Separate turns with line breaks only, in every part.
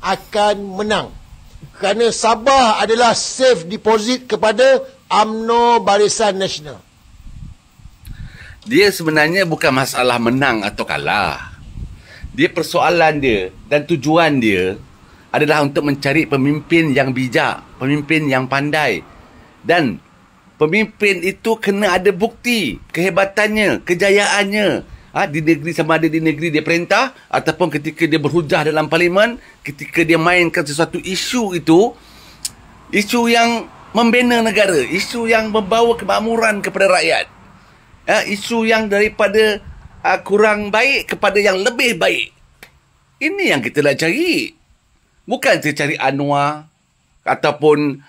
akan menang. Kerana Sabah adalah safe deposit kepada UMNO Barisan Nasional.
Dia sebenarnya bukan masalah menang atau kalah. Dia persoalan dia dan tujuan dia adalah untuk mencari pemimpin yang bijak, pemimpin yang pandai. Dan pemimpin itu kena ada bukti kehebatannya, kejayaannya. Di negeri, sama ada di negeri dia perintah ataupun ketika dia berhujah dalam parlimen, ketika dia mainkan sesuatu isu itu, isu yang membina negara, isu yang membawa kemakmuran kepada rakyat, isu yang daripada kurang baik kepada yang lebih baik. Ini yang kita nak cari. Bukan kita cari Anwar ataupun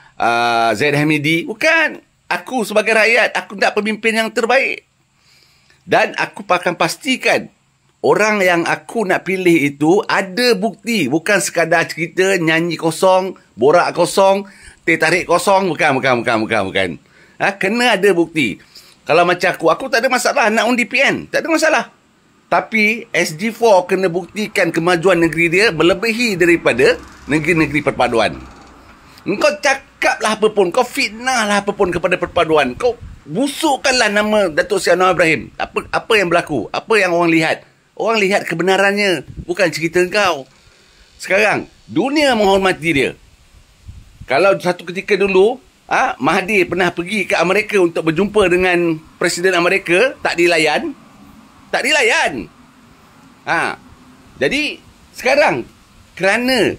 Zaid Hamidi. Bukan. Aku sebagai rakyat, aku nak pemimpin yang terbaik. Dan aku akan pastikan orang yang aku nak pilih itu ada bukti. Bukan sekadar cerita, nyanyi kosong, borak kosong, teh tarik kosong. Bukan. Kena ada bukti. Kalau macam aku tak ada masalah nak undi PN. Tak ada masalah. Tapi SG4 kena buktikan kemajuan negeri dia melebihi daripada negeri-negeri perpaduan. Engkau cakaplah apa pun, kau fitnahlah apa pun kepada perpaduan. Kau busukkanlah nama Datuk Seri Anwar Ibrahim. Apa yang berlaku? Apa yang orang lihat? Orang lihat kebenarannya, bukan cerita kau. Sekarang, dunia menghormati dia. Kalau satu ketika dulu, Mahathir pernah pergi ke Amerika untuk berjumpa dengan Presiden Amerika, tak dilayan. Jadi, sekarang, kerana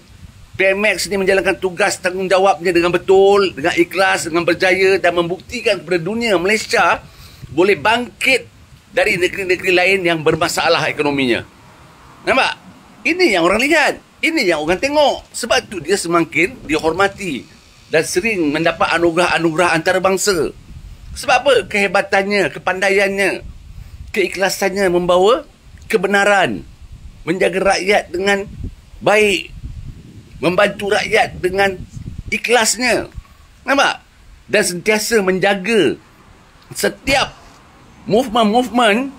PMX ni menjalankan tugas tanggungjawabnya dengan betul, dengan ikhlas, dengan berjaya dan membuktikan kepada dunia Malaysia boleh bangkit dari negeri-negeri lain yang bermasalah ekonominya. Nampak? Ini yang orang lihat. Ini yang orang tengok. Sebab tu dia semakin dihormati dan sering mendapat anugerah-anugerah antarabangsa. Sebab apa? Kehebatannya, kepandaiannya, keikhlasannya membawa kebenaran, menjaga rakyat dengan baik, membantu rakyat dengan ikhlasnya. Nampak? Dan sentiasa menjaga setiap movement-movement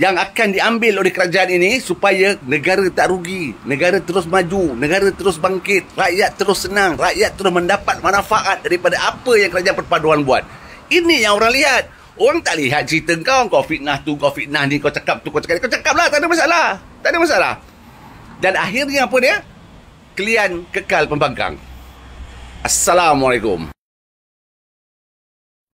yang akan diambil oleh kerajaan ini supaya negara tak rugi, negara terus maju, negara terus bangkit, rakyat terus senang, rakyat terus mendapat manfaat daripada apa yang kerajaan perpaduan buat. Ini yang orang lihat. Orang tak lihat cerita kau fitnah tu, kau fitnah ni, kau cakap tu, kau cakap lah, tak ada masalah. Dan akhirnya apa dia? Kalian kekal pembangkang. Assalamualaikum.